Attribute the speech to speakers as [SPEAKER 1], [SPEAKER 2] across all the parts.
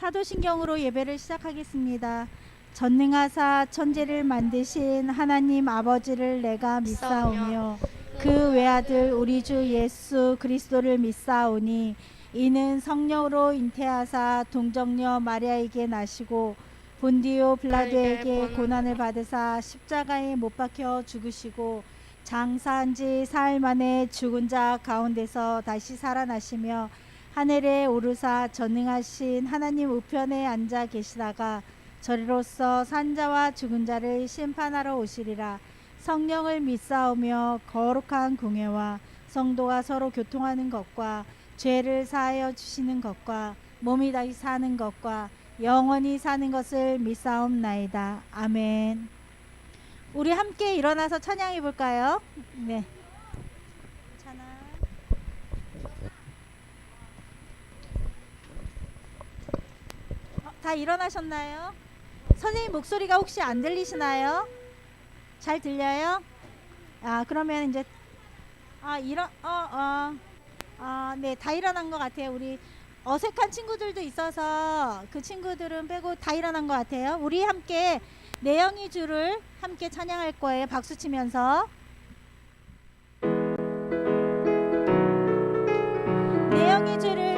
[SPEAKER 1] 사도신경으로 예배를 시작하겠습니다. 전능하사 천지를 만드신 하나님 아버지를 내가 믿사오며 그 외아들 우리 주 예수 그리스도를 믿사오니 이는 성령으로 잉태하사 동정녀 마리아에게 나시고 본디오 빌라도에게 고난을 받으사 십자가에 못 박혀 죽으시고 장사한 지 사흘 만에 죽은 자 가운데서 다시 살아나시며 하늘에 오르사 전능하신 하나님 우편에 앉아 계시다가 저리로서 산자와 죽은 자를 심판하러 오시리라. 성령을 믿사오며 거룩한 공예와 성도가 서로 교통하는 것과 죄를 사하여 주시는 것과 몸이 다시 사는 것과 영원히 사는 것을 믿사옵나이다. 아멘. 우리 함께 일어나서 찬양해 볼까요? 네. 찬양. 다 일어나셨나요? 선생님 목소리가 혹시 안 들리시나요? 잘 들려요? 그러면 이제 네, 다 일어난 것 같아요. 우리 어색한 친구들도 있어서 그 친구들은 빼고 다 일어난 것 같아요. 우리 함께 내 영이 주를 함께 찬양할 거예요. 박수 치면서. 내 영이 주를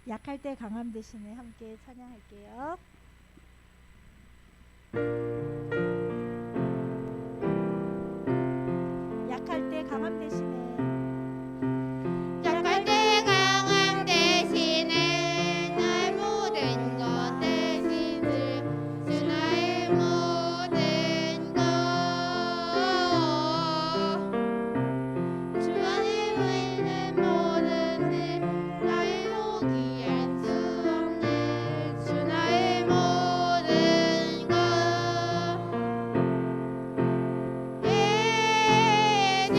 [SPEAKER 1] 약할 때 강함 대신에 함께 찬양할게요. 약할 때 강함 대신에
[SPEAKER 2] 약할 때 강함 대신에 나의 모든 것 대신 주 나의 모든 것 주 안에 있는 모든 일 나의 포기할 수 없는 주 나의 모든 것 예주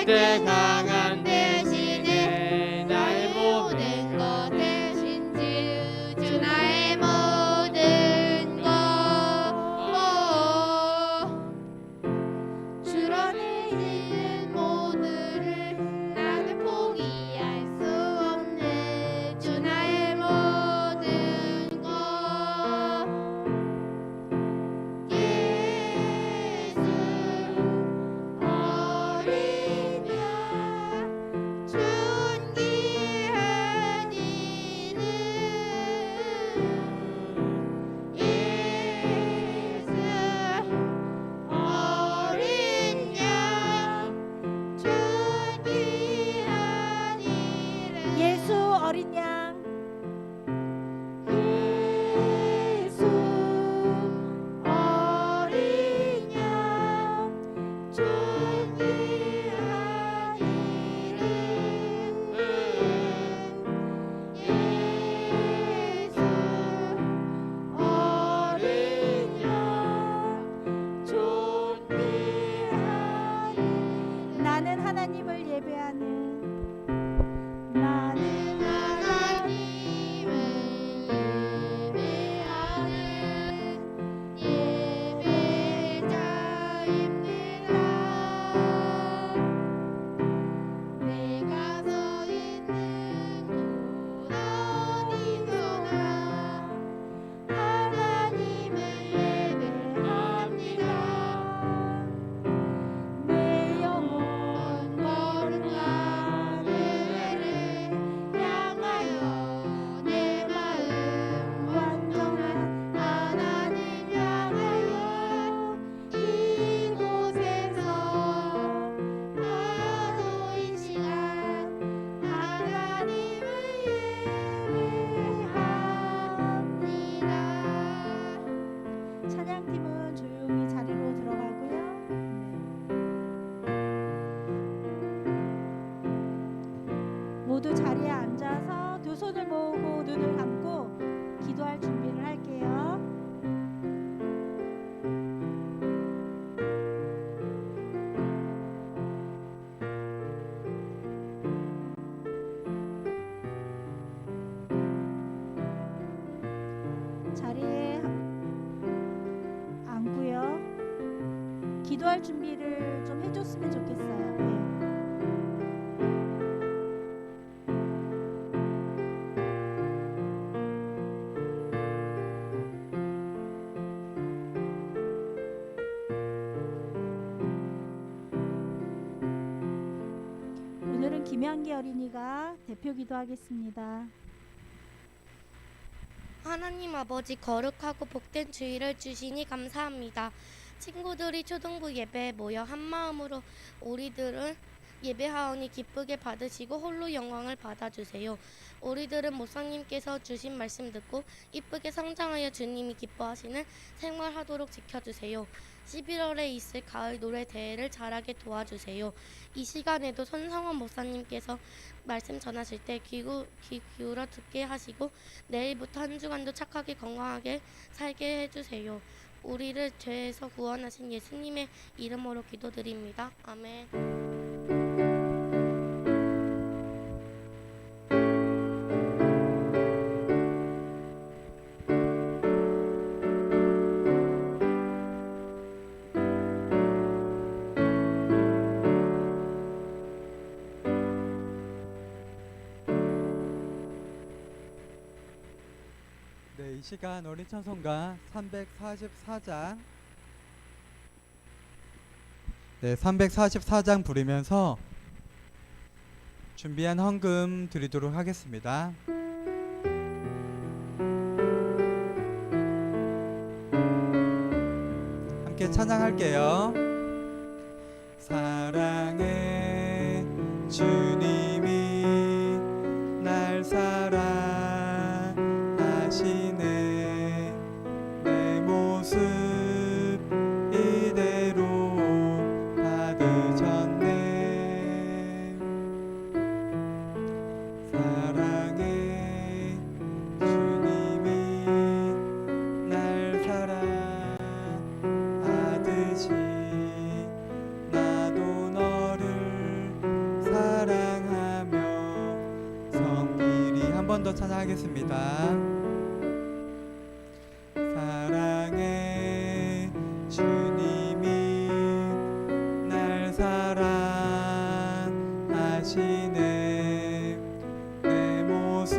[SPEAKER 2] 내 강함 대신에 나의 모든 것 대신 주 나의 모든 것 주로 내리는 모두를 나는 포기할 수 없는 주 나의 모든 것 예수 어린 양 존귀한 이름 예수 어린 양 존귀한 이름
[SPEAKER 1] 예수 어린 양
[SPEAKER 2] 예수 어린 양 존귀한 이름 예수 어린 양 존귀한 이름
[SPEAKER 1] 나는 하나님을 예배하는
[SPEAKER 2] 나는 하나님을 예배하는 예배자입니다. 내가 서 있는 곳 어디서나 하나님을 예배합니다. 내 영혼 거룩한 은혜를 향하여 내 마음 완전한 하나님 향하여 이곳에서 바로 이 시간 하나님을 예배합니다.
[SPEAKER 1] 찬양팀은 조용히 자리로 들어가고요. 모두 자리에 앉아서 두 손을 모으고 눈을 감고 기도할 준비를 할게요. 자리에 앉고요. 기도할 준비를 좀 해줬으면 좋겠어요. 예. 오늘은 김향기 어린이가 대표 기도하겠습니다.
[SPEAKER 3] 하나님 아버지 거룩하고 복된 주일을 주시니 감사합니다. 친구들이 초등부 예배에 모여 한마음으로 우리들은 예배하오니 기쁘게 받으시고 홀로 영광을 받아주세요. 우리들은 목사님께서 주신 말씀 듣고 이쁘게 성장하여 주님이 기뻐하시는 생활하도록 지켜주세요. 11월에 있을 가을 노래 대회를 잘하게 도와주세요. 이 시간에도 손상원 목사님께서 말씀 전하실 때 귀 기울여 듣게 하시고 내일부터 한 주간도 착하게 건강하게 살게 해주세요. 우리를 죄에서 구원하신 예수님의 이름으로 기도드립니다. 아멘.
[SPEAKER 4] 네, 이 시간 어린 찬송가 344장 344장 부르면서 준비한 헌금 드리도록 하겠습니다. 함께 찬양할게요. 사랑해 주님이 날 사랑하시네. 내 모습 이대로 받으셨네. 사랑해 주님이 날 사랑하듯이 나도 너를 번 더 찬양하겠습니다. 사랑해 주님이 날 사랑하시네. 내 모습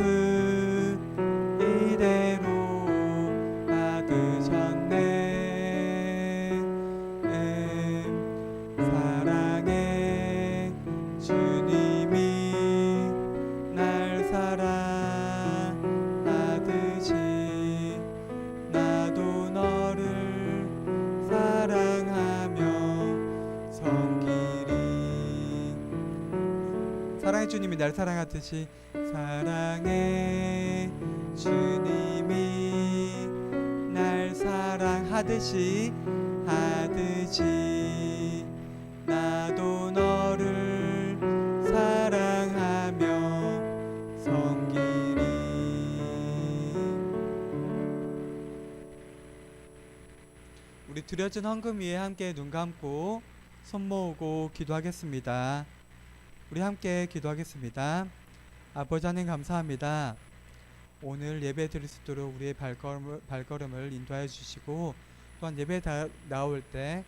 [SPEAKER 4] 이대로 받으셨네. 사랑해 주님이 날 사랑하듯이 나도 너를 사랑하며 섬기리. 사랑해 주님이 날 사랑하듯이 사랑해 주님이 날 사랑하듯이 하듯이 나도 너를 사랑하며 섬기리. 우리 드려진 헌금 위에 함께 눈 감고 손 모으고 기도하겠습니다. 우리 함께 기도하겠습니다. 아버지 하나님 감사합니다. 오늘 예배 드릴 수 있도록 우리의 발걸음을 인도하여 주시고 또한 예배 나올 때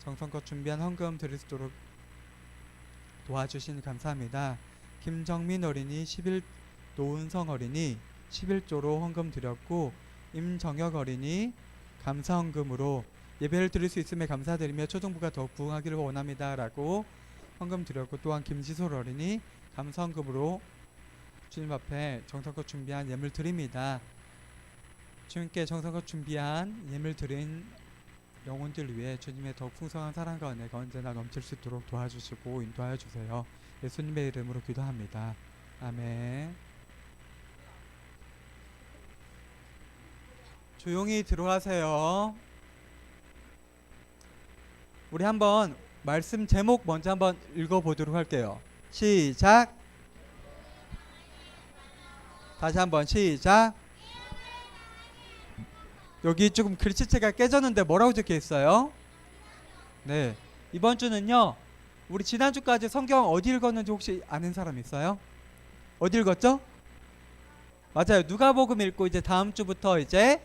[SPEAKER 4] 정성껏 준비한 헌금 드릴 수 있도록 도와주시니 감사합니다. 김정민 어린이 11, 노은성 어린이 11조로 헌금 드렸고 임정혁 어린이 감사 헌금으로 예배를 드릴 수 있음에 감사드리며 초등부가 더욱 부흥하기를 원합니다 라고 헌금 드렸고, 또한 김지솔 어린이 감사 헌금으로 주님 앞에 정성껏 준비한 예물 드립니다. 주님께 정성껏 준비한 예물 드린 영혼들 위해 주님의 더욱 풍성한 사랑과 은혜가 언제나 넘칠 수 있도록 도와주시고 인도하여 주세요. 예수님의 이름으로 기도합니다. 아멘. 조용히 들어가세요. 우리 한번 말씀 제목 먼저 한번 읽어보도록 할게요. 시작. 다시 한번 시작. 여기 조금 글씨체가 깨졌는데 뭐라고 적혀 있어요? 네, 이번 주는요, 우리 지난주까지 성경 어디 읽었는지 혹시 아는 사람 있어요? 어디 읽었죠? 맞아요, 누가복음 읽고 이제 다음 주부터 이제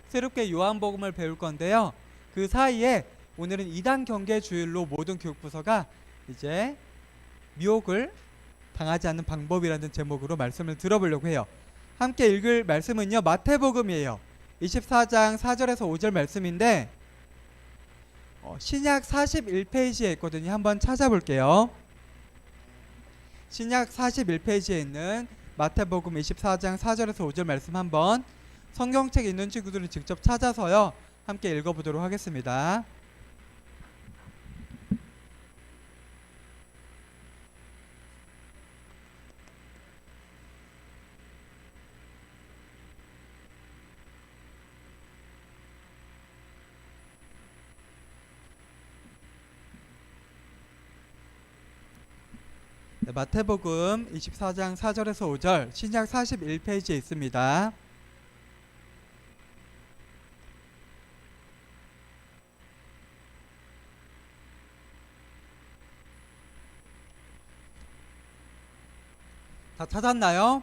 [SPEAKER 4] 새롭게 요한복음을 배울 건데요, 그 사이에 오늘은 2단 경계 주일로 모든 교육부서가 이제 미혹을 당하지 않는 방법이라는 제목으로 말씀을 들어보려고 해요. 함께 읽을 말씀은요, 마태복음이에요. 24장 4절에서 5절 말씀인데 신약 41페이지에 있거든요. 한번 찾아볼게요. 신약 41페이지에 있는 마태복음 24장 4절에서 5절 말씀 한번 성경책 있는 친구들은 직접 찾아서요, 함께 읽어보도록 하겠습니다. 네, 마태복음 24장 4절에서 5절 신약 41페이지에 있습니다. 다 찾았나요?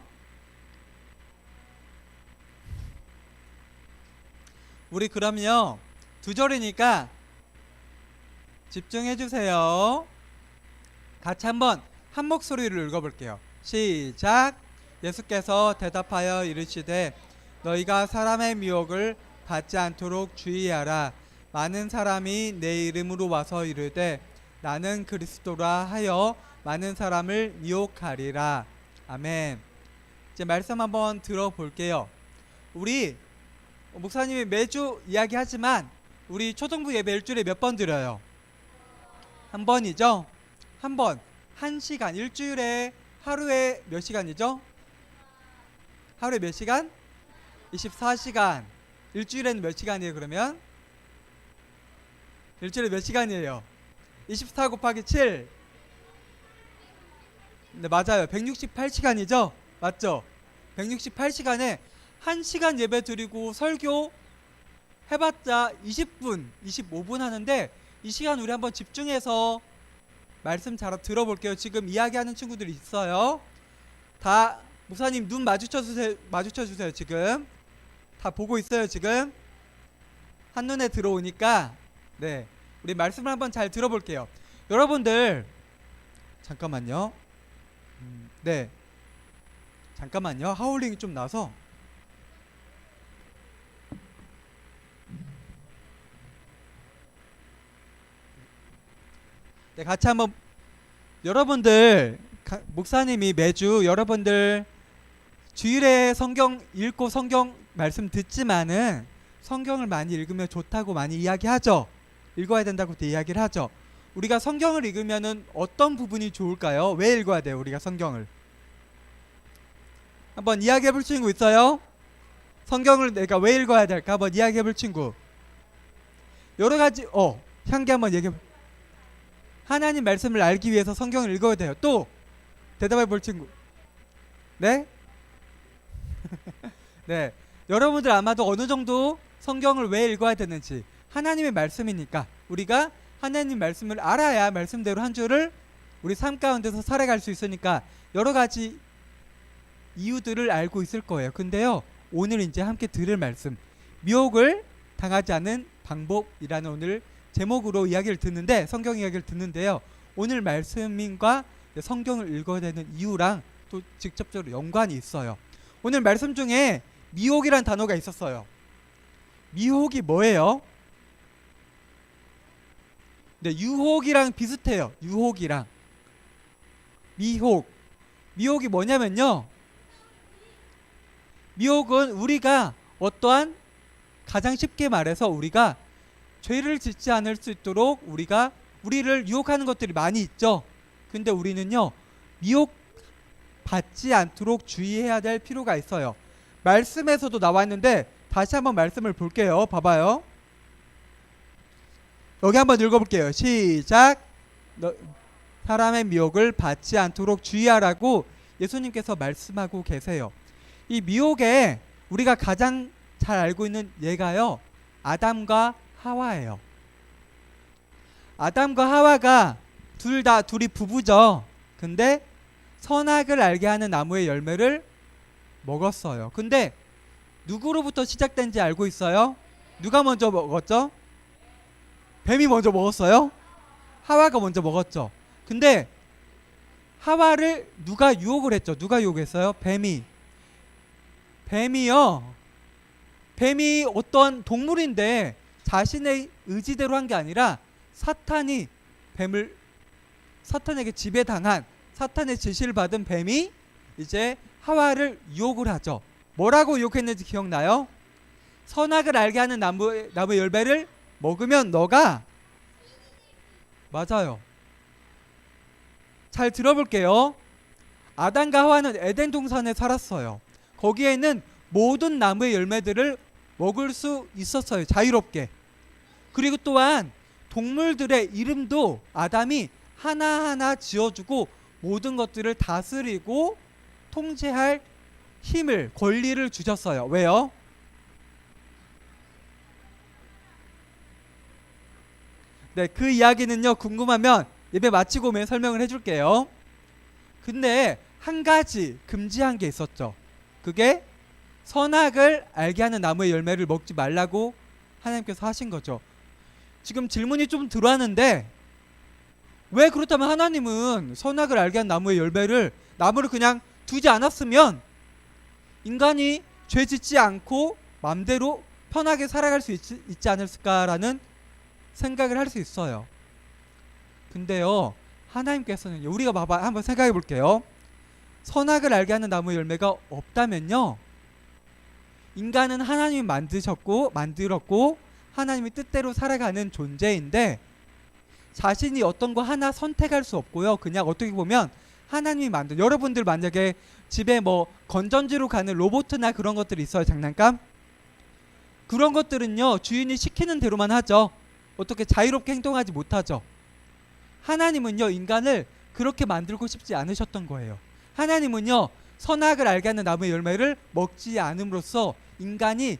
[SPEAKER 4] 우리 그럼요, 두 절이니까 집중해 주세요. 같이 한번 한 목소리로 읽어볼게요. 시작. 예수께서 대답하여 이르시되 너희가 사람의 미혹을 받지 않도록 주의하라. 많은 사람이 내 이름으로 와서 이르되 나는 그리스도라 하여 많은 사람을 미혹하리라. 아멘. 이제 말씀 한번 들어볼게요. 우리 목사님이 매주 이야기하지만 우리 초등부 예배 일주일에 몇 번 드려요? 한 번이죠? 한 번. 1시간. 일주일에 하루에 몇 시간이죠? 하루에 몇 시간? 24시간. 일주일에는 몇 시간이에요 그러면? 일주일에 몇 시간이에요? 24 곱하기 7. 네, 맞아요. 168시간이죠? 맞죠? 168시간에 1시간 예배 드리고 설교 해봤자 20분, 25분 하는데 이 시간 우리 한번 집중해서 말씀 잘 들어볼게요. 지금 이야기하는 친구들이 있어요. 다 목사님 눈 마주쳐 주세요. 지금 다 보고 있어요. 지금 한눈에 들어오니까 네, 우리 말씀을 한번 잘 들어볼게요. 여러분들 잠깐만요. 네, 잠깐만요. 하울링이 좀 나서. 네, 같이 한번 여러분들 목사님이 매주 여러분들 주일에 성경 읽고 성경 말씀 듣지만은 성경을 많이 읽으면 좋다고 많이 이야기하죠. 읽어야 된다고 이야기를 하죠. 우리가 성경을 읽으면은 어떤 부분이 좋을까요? 왜 읽어야 돼요? 우리가 성경을 한번 이야기해 볼 친구 있어요? 성경을 내가 왜 읽어야 될까? 한번 이야기해 볼 친구. 여러 가지 향기 한번 얘기해. 하나님 말씀을 알기 위해서 성경을 읽어야 돼요. 또 대답해 볼 친구. 네? 네. 여러분들 아마도 어느 정도 성경을 왜 읽어야 되는지, 하나님의 말씀이니까 우리가 하나님 말씀을 알아야 말씀대로 한 주를 우리 삶 가운데서 살아갈 수 있으니까 여러 가지 이유들을 알고 있을 거예요. 근데요, 오늘 이제 함께 들을 말씀, 미혹을 당하지 않는 방법이라는 오늘 제목으로 이야기를 듣는데, 성경 이야기를 듣는데요, 오늘 말씀과 성경을 읽어야 되는 이유랑 또 직접적으로 연관이 있어요. 오늘 말씀 중에 미혹이란 단어가 있었어요. 미혹이 뭐예요? 네, 유혹이랑 비슷해요. 유혹이랑 미혹이 뭐냐면요, 미혹은 우리가 어떠한, 가장 쉽게 말해서 우리가 죄를 짓지 않을 수 있도록 우리를 유혹하는 것들이 많이 있죠. 근데 우리는요, 미혹 받지 않도록 주의해야 될 필요가 있어요. 말씀에서도 나와 있는데 다시 한번 말씀을 볼게요. 봐봐요. 여기 한번 읽어볼게요. 시작. 사람의 미혹을 받지 않도록 주의하라고 예수님께서 말씀하고 계세요. 이 미혹에 우리가 가장 잘 알고 있는 예가요, 아담과 하와예요. 아담과 하와가 둘이 부부죠. 근데 선악을 알게 하는 나무의 열매를 먹었어요. 근데 누구로부터 시작된지 알고 있어요? 누가 먼저 먹었죠? 뱀이 먼저 먹었어요? 하와가 먼저 먹었죠. 근데 하와를 누가 유혹을 했죠? 누가 유혹했어요? 뱀이요. 뱀이 어떤 동물인데 자신의 의지대로 한 게 아니라 사탄에게 지배당한, 사탄의 지시를 받은 뱀이 이제 하와를 유혹을 하죠. 뭐라고 유혹했는지 기억나요? 선악을 알게 하는 나무의 열매를 먹으면 너가, 맞아요. 잘 들어볼게요. 아담과 하와는 에덴 동산에 살았어요. 거기에는 모든 나무의 열매들을 먹을 수 있었어요. 자유롭게. 그리고 또한 동물들의 이름도 아담이 하나하나 지어주고 모든 것들을 다스리고 통제할 힘을, 권리를 주셨어요. 왜요? 네, 그 이야기는요, 궁금하면 예배 마치고 오면 설명을 해줄게요. 근데 한 가지 금지한 게 있었죠. 그게 선악을 알게 하는 나무의 열매를 먹지 말라고 하나님께서 하신 거죠. 지금 질문이 좀 들어왔는데, 왜 그렇다면 하나님은 선악을 알게 한 나무를 그냥 두지 않았으면 인간이 죄 짓지 않고 마음대로 편하게 살아갈 수 있지 않을까라는 생각을 할 수 있어요. 근데요, 하나님께서는, 우리가 한번 생각해 볼게요. 선악을 알게 하는 나무의 열매가 없다면요, 인간은 하나님이 만들었고 하나님의 뜻대로 살아가는 존재인데 자신이 어떤 거 하나 선택할 수 없고요. 그냥 어떻게 보면 하나님이 만든, 여러분들 만약에 집에 뭐 건전지로 가는 로봇이나 그런 것들이 있어요. 장난감? 그런 것들은요, 주인이 시키는 대로만 하죠. 어떻게 자유롭게 행동하지 못하죠. 하나님은요, 인간을 그렇게 만들고 싶지 않으셨던 거예요. 하나님은요, 선악을 알게 하는 나무의 열매를 먹지 않음으로써 인간이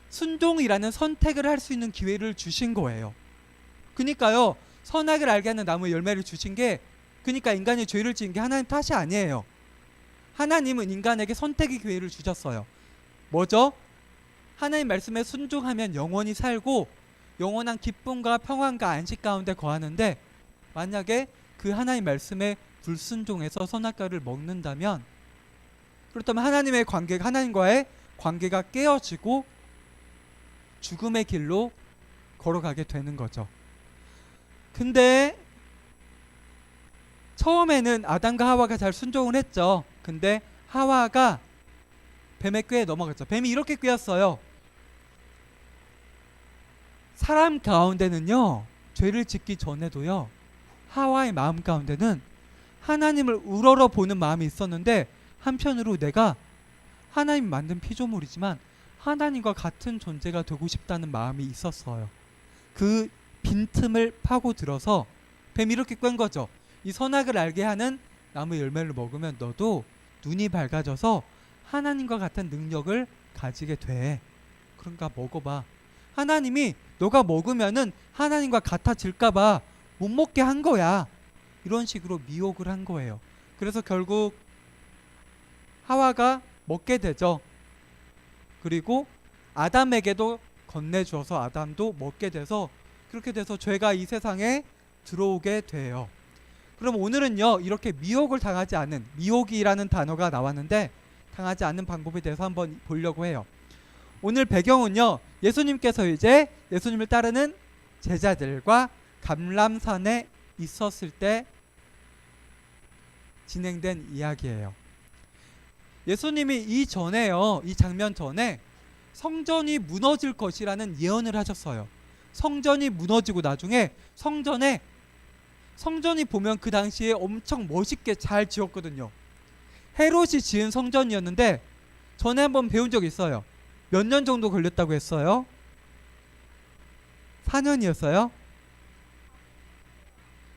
[SPEAKER 4] 순종이라는 선택을 할 수 있는 기회를 주신 거예요. 그러니까요, 선악을 알게 하는 나무의 열매를 주신 게, 그러니까 인간이 죄를 지은 게 하나님 탓이 아니에요. 하나님은 인간에게 선택의 기회를 주셨어요. 뭐죠? 하나님 말씀에 순종하면 영원히 살고 영원한 기쁨과 평안과 안식 가운데 거하는데, 만약에 그 하나님 말씀에 불순종해서 선악과를 먹는다면, 그렇다면 하나님과의 관계가 깨어지고 죽음의 길로 걸어가게 되는 거죠. 근데 처음에는 아담과 하와가 잘 순종을 했죠. 근데 하와가 뱀의 꾀에 넘어갔죠. 뱀이 이렇게 꾀었어요. 사람 가운데는요, 죄를 짓기 전에도요, 하와의 마음 가운데는 하나님을 우러러 보는 마음이 있었는데, 한편으로 내가 하나님 만든 피조물이지만 하나님과 같은 존재가 되고 싶다는 마음이 있었어요. 그 빈틈을 파고들어서 뱀이 이렇게 꾀는 거죠. 이 선악을 알게 하는 나무 열매를 먹으면 너도 눈이 밝아져서 하나님과 같은 능력을 가지게 돼. 그러니까 먹어봐. 하나님이 너가 먹으면은 하나님과 같아질까봐 못 먹게 한 거야. 이런 식으로 미혹을 한 거예요. 그래서 결국 하와가 먹게 되죠. 그리고 아담에게도 건네주어서 아담도 먹게 돼서, 그렇게 돼서 죄가 이 세상에 들어오게 돼요. 그럼 오늘은요, 이렇게 미혹을 당하지 않는, 미혹이라는 단어가 나왔는데 당하지 않는 방법에 대해서 한번 보려고 해요. 오늘 배경은요, 예수님께서 이제 예수님을 따르는 제자들과 감람산에 있었을 때 진행된 이야기예요. 예수님이 이 장면 전에 성전이 무너질 것이라는 예언을 하셨어요. 성전이 무너지고 나중에 성전이 보면 그 당시에 엄청 멋있게 잘 지었거든요. 헤롯이 지은 성전이었는데 전에 한번 배운 적이 있어요. 몇 년 정도 걸렸다고 했어요? 4년이었어요?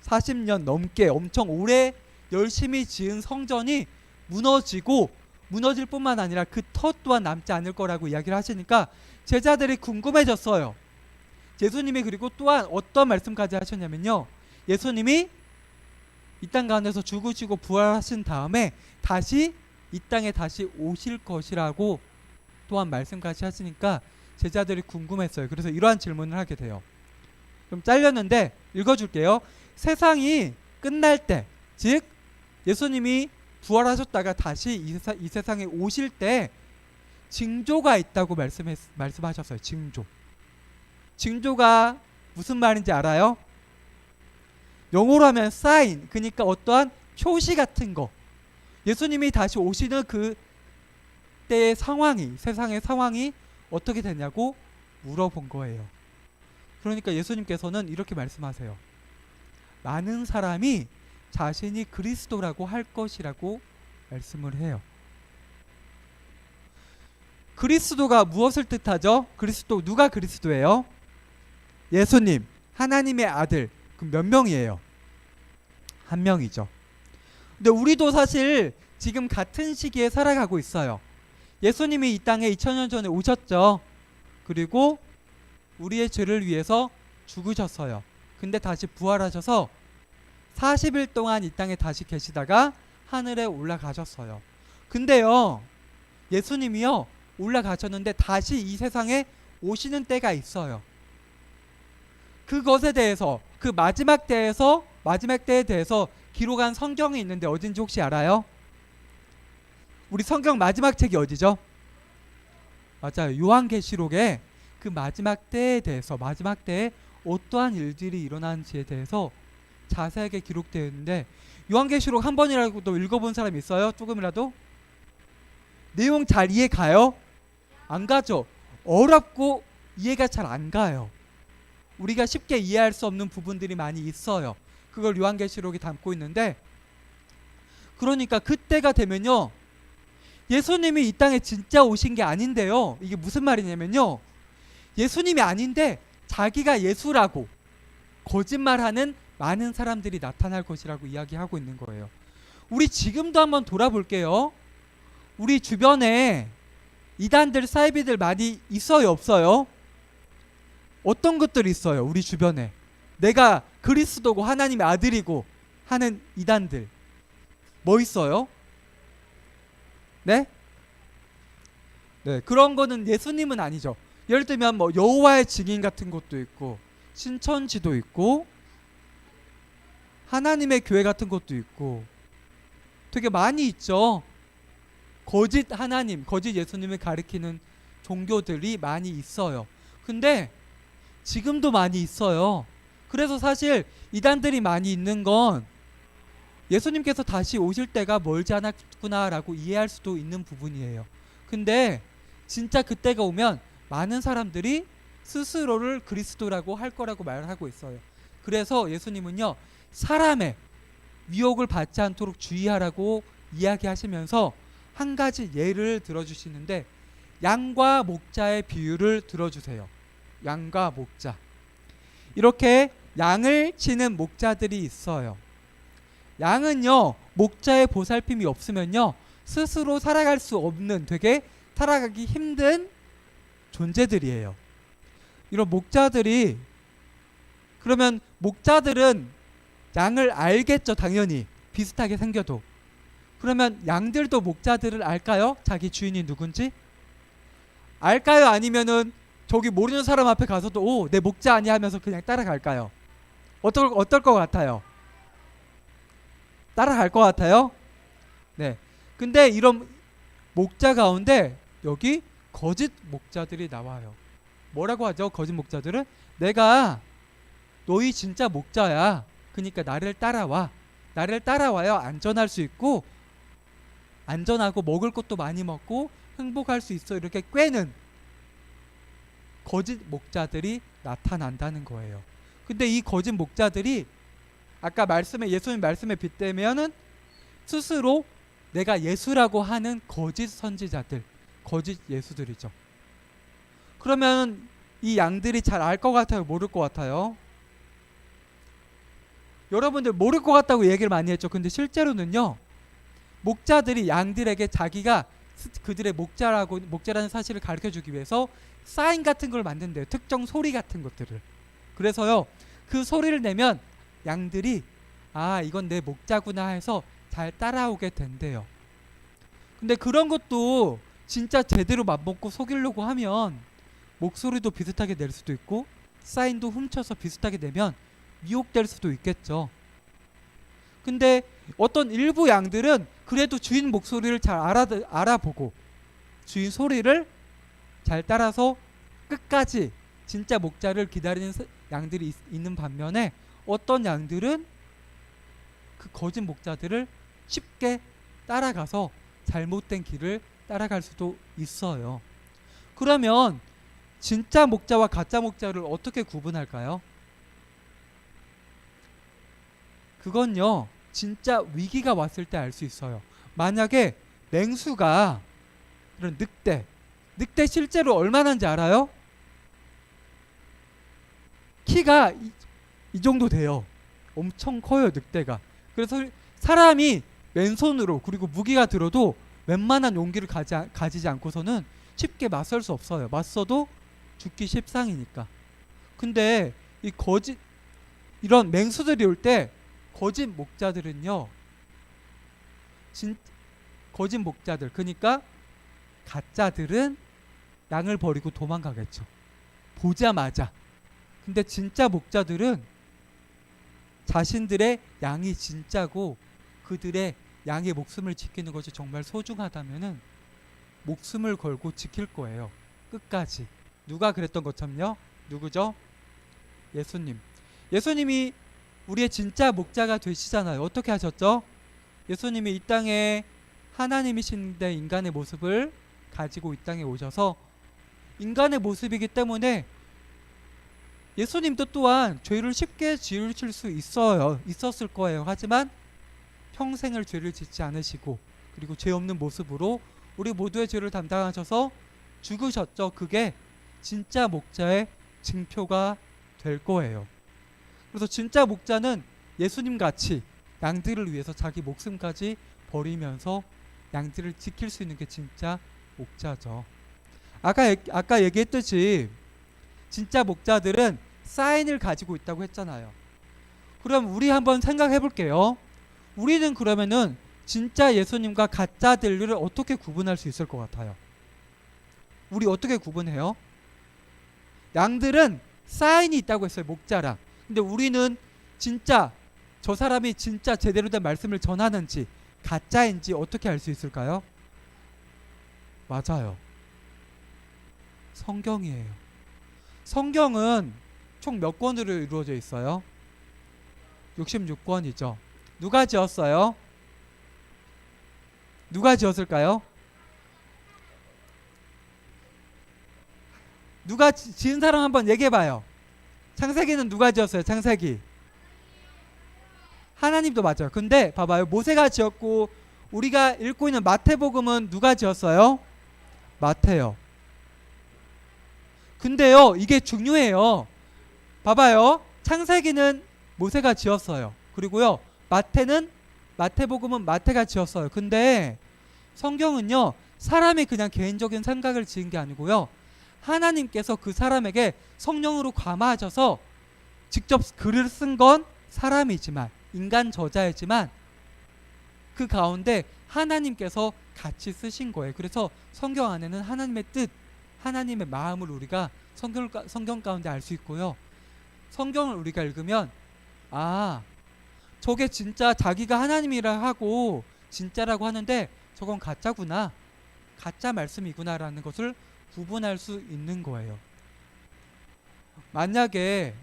[SPEAKER 4] 40년 넘게 엄청 오래 열심히 지은 성전이 무너질 뿐만 아니라 그 터 또한 남지 않을 거라고 이야기를 하시니까 제자들이 궁금해졌어요. 예수님이 그리고 또한 어떤 말씀까지 하셨냐면요, 예수님이 이 땅 가운데서 죽으시고 부활하신 다음에 다시 이 땅에 다시 오실 것이라고 또한 말씀까지 하시니까 제자들이 궁금했어요. 그래서 이러한 질문을 하게 돼요. 좀 잘렸는데 읽어줄게요. 세상이 끝날 때, 즉 예수님이 부활하셨다가 다시 이 세상에 오실 때 징조가 있다고 말씀하셨어요. 징조가 무슨 말인지 알아요? 영어로 하면 sign, 그러니까 어떠한 표시 같은 거. 예수님이 다시 오시는 그 때의 상황이, 세상의 상황이 어떻게 되냐고 물어본 거예요. 그러니까 예수님께서는 이렇게 말씀하세요. 많은 사람이 자신이 그리스도라고 할 것이라고 말씀을 해요. 그리스도가 무엇을 뜻하죠? 누가 그리스도예요? 예수님, 하나님의 아들. 그럼 몇 명이에요? 한 명이죠. 근데 우리도 사실 지금 같은 시기에 살아가고 있어요. 예수님이 이 땅에 2000년 전에 오셨죠. 그리고 우리의 죄를 위해서 죽으셨어요. 근데 다시 부활하셔서 40일 동안 이 땅에 다시 계시다가 하늘에 올라가셨어요. 근데요, 예수님이요, 올라가셨는데 다시 이 세상에 오시는 때가 있어요. 그것에 대해서, 그 마지막 때에 대해서 기록한 성경이 있는데 어딘지 혹시 알아요? 우리 성경 마지막 책이 어디죠? 맞아요. 요한계시록에 그 마지막 때에 대해서, 마지막 때에 어떠한 일들이 일어나는지에 대해서 자세하게 기록되어 있는데, 요한계시록 한 번이라도 읽어본 사람 있어요? 조금이라도? 내용 잘 이해 가요? 안 가죠? 어렵고 이해가 잘 안 가요. 우리가 쉽게 이해할 수 없는 부분들이 많이 있어요. 그걸 요한계시록이 담고 있는데, 그러니까 그때가 되면요, 예수님이 이 땅에 진짜 오신 게 아닌데요, 이게 무슨 말이냐면요, 예수님이 아닌데 자기가 예수라고 거짓말하는 많은 사람들이 나타날 것이라고 이야기하고 있는 거예요. 우리 지금도 한번 돌아볼게요. 우리 주변에 이단들, 사이비들 많이 있어요, 없어요? 어떤 것들이 있어요, 우리 주변에? 내가 그리스도고 하나님의 아들이고 하는 이단들 뭐 있어요? 네? 네, 그런 거는 예수님은 아니죠. 예를 들면 뭐 여호와의 증인 같은 것도 있고 신천지도 있고 하나님의 교회 같은 것도 있고 되게 많이 있죠. 거짓 하나님, 거짓 예수님을 가리키는 종교들이 많이 있어요. 근데 지금도 많이 있어요. 그래서 사실 이단들이 많이 있는 건 예수님께서 다시 오실 때가 멀지 않았구나라고 이해할 수도 있는 부분이에요. 근데 진짜 그때가 오면 많은 사람들이 스스로를 그리스도라고 할 거라고 말하고 있어요. 그래서 예수님은요, 사람의 미혹을 받지 않도록 주의하라고 이야기하시면서 한 가지 예를 들어주시는데, 양과 목자의 비유를 들어주세요. 양과 목자. 이렇게 양을 치는 목자들이 있어요. 양은요, 목자의 보살핌이 없으면요, 스스로 살아갈 수 없는, 되게 살아가기 힘든 존재들이에요. 이런 목자들이, 그러면 목자들은 양을 알겠죠, 당연히. 비슷하게 생겨도. 그러면 양들도 목자들을 알까요? 자기 주인이 누군지? 알까요? 아니면은 저기 모르는 사람 앞에 가서도 오, 내 목자 아니야 하면서 그냥 따라갈까요? 어떨 것 같아요? 따라갈 것 같아요? 네. 근데 이런 목자 가운데 여기 거짓 목자들이 나와요. 뭐라고 하죠? 거짓 목자들은 내가 너희 진짜 목자야. 그러니까 나를 따라와. 나를 따라와야 안전할 수 있고 안전하고 먹을 것도 많이 먹고 행복할 수 있어. 이렇게 꿰는 거짓 목자들이 나타난다는 거예요. 근데 이 거짓 목자들이 아까 예수님 말씀에 빗대면은 스스로 내가 예수라고 하는 거짓 선지자들, 거짓 예수들이죠. 그러면 이 양들이 잘 알 것 같아요? 모를 것 같아요? 여러분들 모를 것 같다고 얘기를 많이 했죠. 근데 실제로는요, 목자들이 양들에게 자기가 그들의 목자라는 사실을 가르쳐주기 위해서 사인 같은 걸 만든대요. 특정 소리 같은 것들을. 그래서요, 그 소리를 내면 양들이 아, 이건 내 목자구나 해서 잘 따라오게 된대요. 근데 그런 것도 진짜 제대로 맘먹고 속이려고 하면 목소리도 비슷하게 낼 수도 있고 사인도 훔쳐서 비슷하게 내면 미혹될 수도 있겠죠. 근데 어떤 일부 양들은 그래도 주인 목소리를 잘 알아보고 주인 소리를 잘 따라서 끝까지 진짜 목자를 기다리는 양들이 있는 반면에 어떤 양들은 그 거짓 목자들을 쉽게 따라가서 잘못된 길을 따라갈 수도 있어요. 그러면 진짜 목자와 가짜 목자를 어떻게 구분할까요? 그건요, 진짜 위기가 왔을 때 알 수 있어요. 만약에 맹수가, 그런 늑대 실제로 얼마나인지 알아요? 키가 이 정도 돼요. 엄청 커요, 늑대가. 그래서 사람이 맨손으로 그리고 무기가 들어도 웬만한 용기를 가지지 않고서는 쉽게 맞설 수 없어요. 맞서도 죽기 십상이니까. 근데 이런 맹수들이 올 때 거짓 목자들은요, 거짓 목자들, 그러니까 가짜들은 양을 버리고 도망가겠죠. 보자마자. 근데 진짜 목자들은 자신들의 양이 진짜고 그들의 양의 목숨을 지키는 것이 정말 소중하다면은 목숨을 걸고 지킬 거예요. 끝까지. 누가 그랬던 것처럼요? 누구죠? 예수님. 예수님이 우리의 진짜 목자가 되시잖아요. 어떻게 하셨죠? 예수님이 이 땅에 하나님이신데 인간의 모습을 가지고 이 땅에 오셔서 인간의 모습이기 때문에 예수님도 또한 죄를 쉽게 지으실 수 있었을 거예요. 하지만 평생을 죄를 짓지 않으시고 그리고 죄 없는 모습으로 우리 모두의 죄를 담당하셔서 죽으셨죠. 그게 진짜 목자의 증표가 될 거예요. 그래서 진짜 목자는 예수님 같이 양들을 위해서 자기 목숨까지 버리면서 양들을 지킬 수 있는 게 진짜 목자죠. 아까 얘기했듯이 진짜 목자들은 사인을 가지고 있다고 했잖아요. 그럼 우리 한번 생각해 볼게요. 우리는 그러면은 진짜 예수님과 가짜들을 어떻게 구분할 수 있을 것 같아요? 우리 어떻게 구분해요? 양들은 사인이 있다고 했어요. 목자랑. 근데 우리는 진짜 저 사람이 진짜 제대로 된 말씀을 전하는지 가짜인지 어떻게 알 수 있을까요? 맞아요. 성경이에요. 성경은 총 몇 권으로 이루어져 있어요? 66권이죠. 누가 지었어요? 누가 지었을까요? 누가 지은 사람 한번 얘기해봐요. 창세기는 누가 지었어요? 창세기. 하나님도 맞아요. 근데 봐봐요. 모세가 지었고 우리가 읽고 있는 마태복음은 누가 지었어요? 마태요. 근데요, 이게 중요해요. 봐봐요. 창세기는 모세가 지었어요. 그리고요, 마태복음은 마태가 지었어요. 근데 성경은요, 사람이 그냥 개인적인 생각을 지은 게 아니고요, 하나님께서 그 사람에게 성령으로 감화하셔서 직접 글을 쓴 건 사람이지만, 인간 저자이지만 그 가운데 하나님께서 같이 쓰신 거예요. 그래서 성경 안에는 하나님의 뜻, 하나님의 마음을 우리가 성경 가운데 알 수 있고요. 성경을 우리가 읽으면 아, 저게 진짜 자기가 하나님이라 하고 진짜라고 하는데 저건 가짜구나, 가짜 말씀이구나라는 것을 구분할 수 있는 거예요. 만약에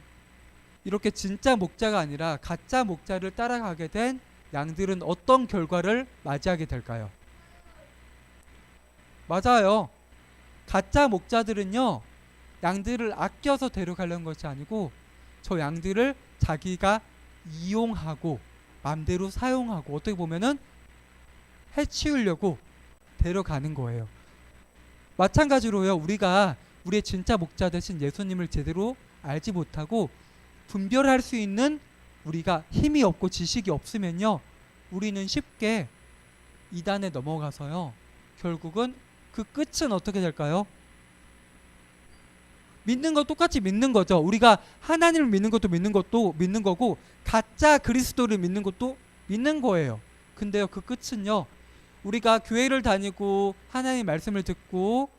[SPEAKER 4] 이렇게 진짜 목자가 아니라 가짜 목자를 따라가게 된 양들은 어떤 결과를 맞이하게 될까요? 맞아요. 가짜 목자들은요, 양들을 아껴서 데려가려는 것이 아니고 저 양들을 자기가 이용하고 맘대로 사용하고 어떻게 보면은 해치우려고 데려가는 거예요. 마찬가지로요, 우리가 우리의 진짜 목자 되신 예수님을 제대로 알지 못하고 분별할 수 있는 우리가 힘이 없고 지식이 없으면요, 우리는 쉽게 이단에 넘어가서요, 결국은 그 끝은 어떻게 될까요? 믿는 거 똑같이 믿는 거죠. 우리가 하나님을 믿는 것도 믿는 거고 가짜 그리스도를 믿는 것도 믿는 거예요. 근데요, 그 끝은요, 우리가 교회를 다니고 하나님의 말씀을 듣고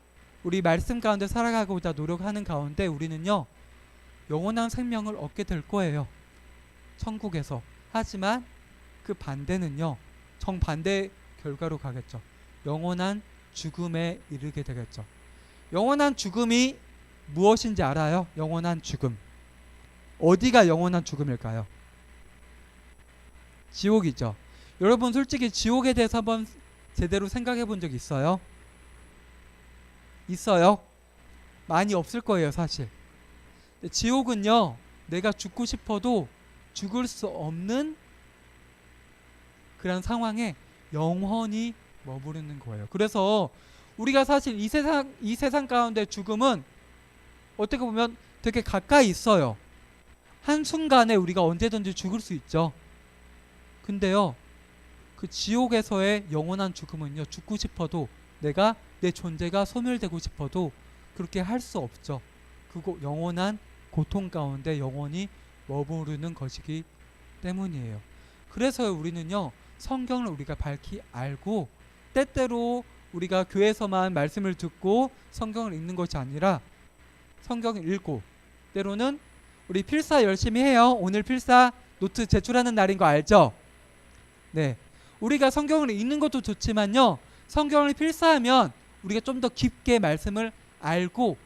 [SPEAKER 4] 우리 말씀 가운데 살아가고자 노력하는 가운데 우리는요, 영원한 생명을 얻게 될 거예요. 천국에서. 하지만 그 반대는요, 정반대 결과로 가겠죠. 영원한 죽음에 이르게 되겠죠. 영원한 죽음이 무엇인지 알아요? 영원한 죽음. 어디가 영원한 죽음일까요? 지옥이죠. 여러분 솔직히 지옥에 대해서 한번 제대로 생각해 본 적 있어요? 있어요? 많이 없을 거예요, 사실. 근데 지옥은요, 내가 죽고 싶어도 죽을 수 없는 그런 상황에 영원히 머무르는 거예요. 그래서 우리가 사실 이 세상 가운데 죽음은 어떻게 보면 되게 가까이 있어요. 한순간에 우리가 언제든지 죽을 수 있죠. 근데요, 그 지옥에서의 영원한 죽음은요, 죽고 싶어도 내가 내 존재가 소멸되고 싶어도 그렇게 할 수 없죠. 그거 영원한 고통 가운데 영원히 머무르는 것이기 때문이에요. 그래서 우리는요, 성경을 우리가 밝히 알고 때때로 우리가 교회에서만 말씀을 듣고 성경을 읽는 것이 아니라 성경을 읽고 때로는 우리 필사 열심히 해요. 오늘 필사 노트 제출하는 날인 거 알죠? 네, 우리가 성경을 읽는 것도 좋지만요, 성경을 필사하면 우리가 좀 더 깊게 말씀을 알고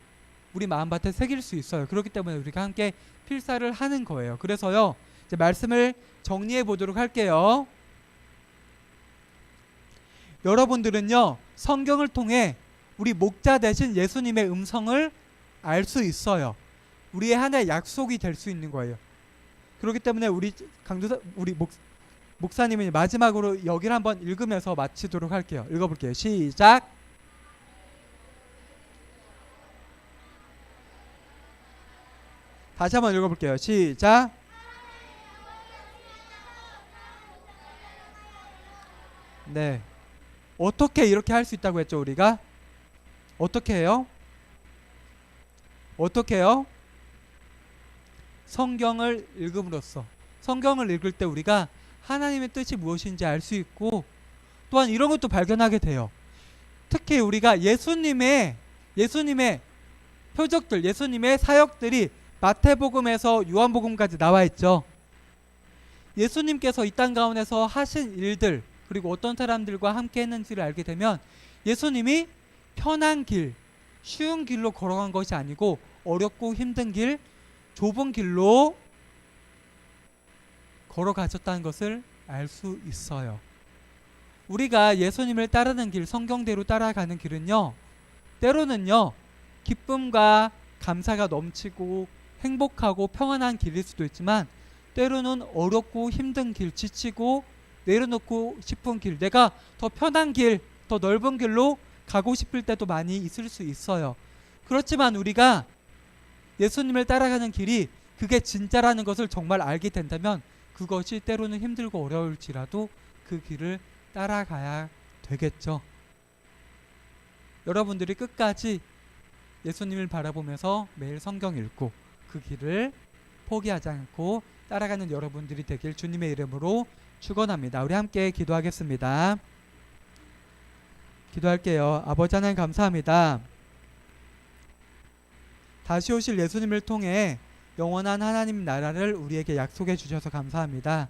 [SPEAKER 4] 우리 마음밭에 새길 수 있어요. 그렇기 때문에 우리가 함께 필사를 하는 거예요. 그래서요, 이제 말씀을 정리해 보도록 할게요. 여러분들은요, 성경을 통해 우리 목자 되신 예수님의 음성을 알 수 있어요. 우리의 하나의 약속이 될 수 있는 거예요. 그렇기 때문에 우리 강도사, 우리 목사님이 마지막으로 여기를 한번 읽으면서 마치도록 할게요. 읽어볼게요. 시작. 다시 한번 읽어볼게요. 시작. 네. 어떻게 이렇게 할 수 있다고 했죠, 우리가? 어떻게 해요? 어떻게 해요? 성경을 읽음으로써. 성경을 읽을 때 우리가 하나님의 뜻이 무엇인지 알 수 있고 또한 이런 것도 발견하게 돼요. 특히 우리가 예수님의 표적들, 예수님의 사역들이 마태복음에서 요한복음까지 나와 있죠. 예수님께서 이 땅 가운데서 하신 일들, 그리고 어떤 사람들과 함께 했는지를 알게 되면 예수님이 편한 길, 쉬운 길로 걸어간 것이 아니고 어렵고 힘든 길, 좁은 길로 걸어가셨다는 것을 알 수 있어요. 우리가 예수님을 따르는 길, 성경대로 따라가는 길은요, 때로는요 기쁨과 감사가 넘치고 행복하고 평안한 길일 수도 있지만, 때로는 어렵고 힘든 길, 지치고 내려놓고 싶은 길, 내가 더 편한 길, 더 넓은 길로 가고 싶을 때도 많이 있을 수 있어요. 그렇지만 우리가 예수님을 따라가는 길이 그게 진짜라는 것을 정말 알게 된다면, 그것이 때로는 힘들고 어려울지라도 그 길을 따라가야 되겠죠. 여러분들이 끝까지 예수님을 바라보면서 매일 성경 읽고 그 길을 포기하지 않고 따라가는 여러분들이 되길 주님의 이름으로 축원합니다. 우리 함께 기도하겠습니다. 기도할게요. 아버지 하나님 감사합니다. 다시 오실 예수님을 통해 영원한 하나님 나라를 우리에게 약속해 주셔서 감사합니다.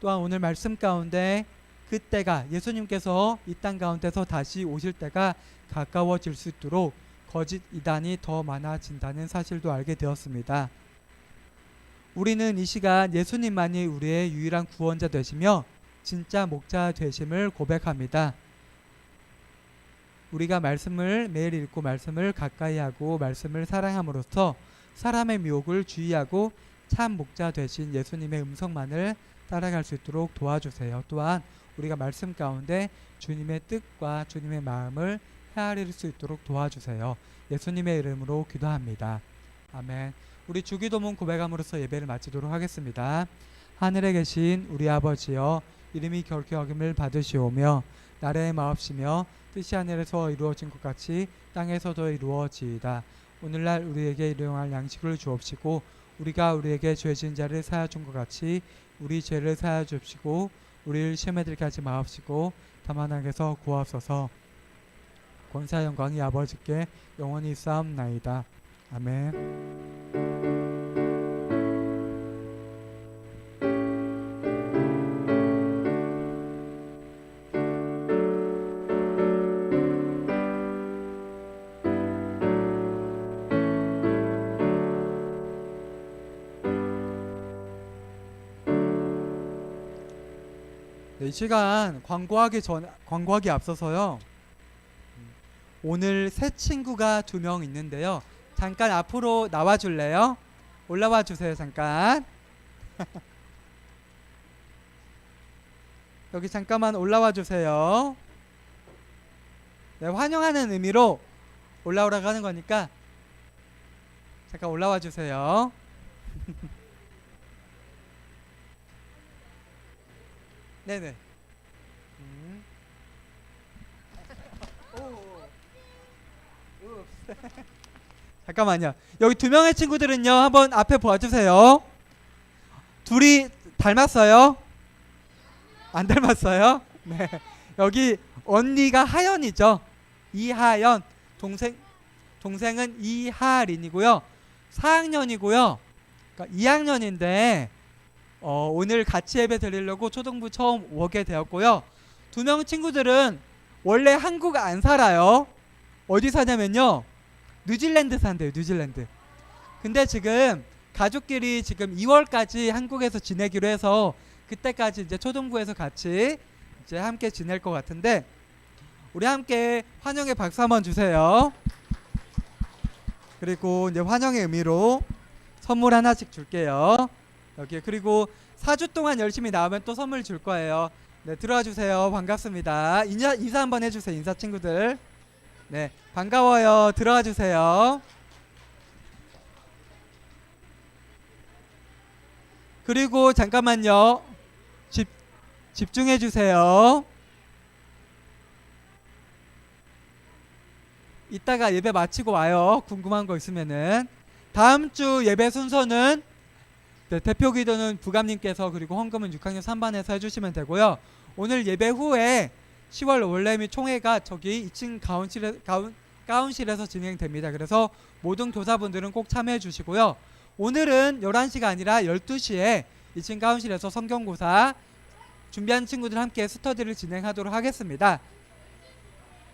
[SPEAKER 4] 또한 오늘 말씀 가운데 그때가, 예수님께서 이 땅 가운데서 다시 오실 때가 가까워질 수 있도록 거짓 이단이 더 많아진다는 사실도 알게 되었습니다. 우리는 이 시간 예수님만이 우리의 유일한 구원자 되시며 진짜 목자 되심을 고백합니다. 우리가 말씀을 매일 읽고 말씀을 가까이 하고 말씀을 사랑함으로써 사람의 미혹을 주의하고 참 목자 되신 예수님의 음성만을 따라갈 수 있도록 도와주세요. 또한 우리가 말씀 가운데 주님의 뜻과 주님의 마음을 헤아릴 수 있도록 도와주세요. 예수님의 이름으로 기도합니다. 아멘. 우리 주기도문 고백함으로써 예배를 마치도록 하겠습니다. 하늘에 계신 우리 아버지여, 이름이 결코 여김을 받으시오며 나라의 마옵시며 뜻이 하늘에서 이루어진 것 같이 땅에서도 이루어지이다. 오늘날 우리에게 일용할 양식을 주옵시고 우리가 우리에게 죄 지은 자를 사하여 준 것 같이 우리 죄를 사하여 주옵시고 우리를 시험에 들게 하지 마옵시고 다만 악에서 구하옵소서. 권사 영광이 아버지께 영원히 있사옵나이다. 아멘. 네, 이 시간 광고하기 앞서서요, 오늘 새 친구가 2명 있는데요. 잠깐 앞으로 나와 줄래요? 올라와 주세요. 잠깐. 여기 잠깐만 올라와 주세요. 네, 환영하는 의미로 올라오라고 하는 거니까 잠깐 올라와 주세요. 네네. 잠깐만요. 여기 2명의 친구들은요, 한번 앞에 보아주세요. 둘이 닮았어요? 안 닮았어요? 네. 여기 언니가 하연이죠. 이하연. 동생은 이하린이고요. 4학년이고요. 그러니까 2학년인데 오늘 같이 예배 드리려고 초등부 처음 오게 되었고요. 2명 친구들은 원래 한국 안 살아요. 어디 사냐면요, 뉴질랜드 산대요. 뉴질랜드. 근데 지금 가족끼리 지금 2월까지 한국에서 지내기로 해서 그때까지 이제 초등부에서 같이 이제 함께 지낼 것 같은데, 우리 함께 환영의 박수 한번 주세요. 그리고 이제 환영의 의미로 선물 하나씩 줄게요. 여기. 그리고 4주 동안 열심히 나오면 또 선물 줄 거예요. 네, 들어와 주세요. 반갑습니다. 인사 한번 해주세요. 인사 친구들. 네, 반가워요. 들어와 주세요. 그리고 잠깐만요. 집중해 주세요. 이따가 예배 마치고 와요. 궁금한 거 있으면은. 다음 주 예배 순서는 대표 기도는 부감님께서, 그리고 헌금은 6학년 3반에서 해주시면 되고요. 오늘 예배 후에 10월 원래 및 총회가 저기 2층 가운실에서 진행됩니다. 그래서 모든 교사분들은 꼭 참여해 주시고요. 오늘은 11시가 아니라 12시에 2층 가운실에서 성경고사 준비한 친구들 함께 스터디를 진행하도록 하겠습니다.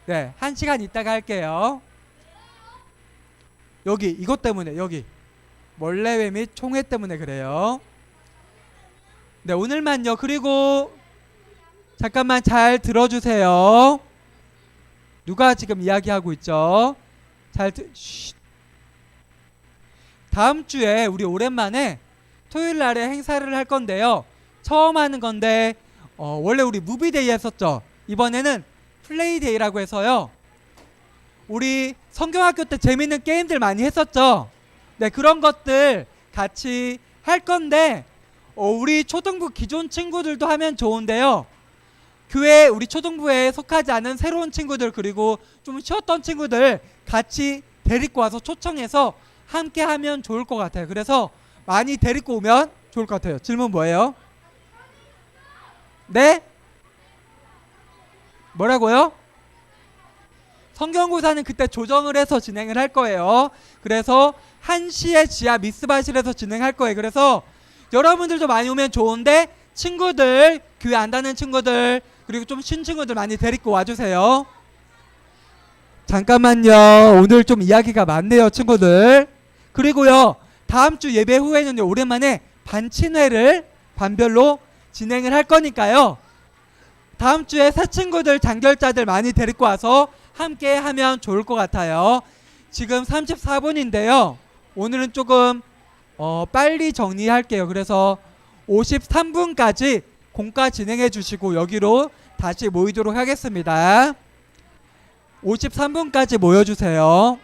[SPEAKER 4] 네, 1시간 있다가 할게요. 여기 이것 때문에 여기 원래회 및 총회 때문에 그래요. 네, 오늘만요. 그리고 잠깐만 잘 들어주세요. 누가 지금 이야기하고 있죠? 다음 주에 우리 오랜만에 토요일 날에 행사를 할 건데요. 처음 하는 건데 원래 우리 무비데이 했었죠. 이번에는 플레이데이라고 해서요. 우리 성경학교 때 재밌는 게임들 많이 했었죠. 네, 그런 것들 같이 할 건데 우리 초등부 기존 친구들도 하면 좋은데요. 교회 우리 초등부에 속하지 않은 새로운 친구들 그리고 좀 쉬었던 친구들 같이 데리고 와서 초청해서 함께 하면 좋을 것 같아요. 그래서 많이 데리고 오면 좋을 것 같아요. 질문 뭐예요? 네? 뭐라고요? 성경고사는 그때 조정을 해서 진행을 할 거예요. 그래서 1시에 지하 미스바실에서 진행할 거예요. 그래서 여러분들도 많이 오면 좋은데 친구들, 교회 안 다니는 친구들 그리고 좀 쉰 친구들 많이 데리고 와주세요. 잠깐만요. 오늘 좀 이야기가 많네요, 친구들. 그리고요, 다음 주 예배 후에는요, 오랜만에 반친회를 반별로 진행을 할 거니까요. 다음 주에 새 친구들, 장결자들 많이 데리고 와서 함께 하면 좋을 것 같아요. 지금 34분인데요. 오늘은 조금 빨리 정리할게요. 그래서 53분까지 공과 진행해 주시고 여기로 다시 모이도록 하겠습니다. 53분까지 모여주세요.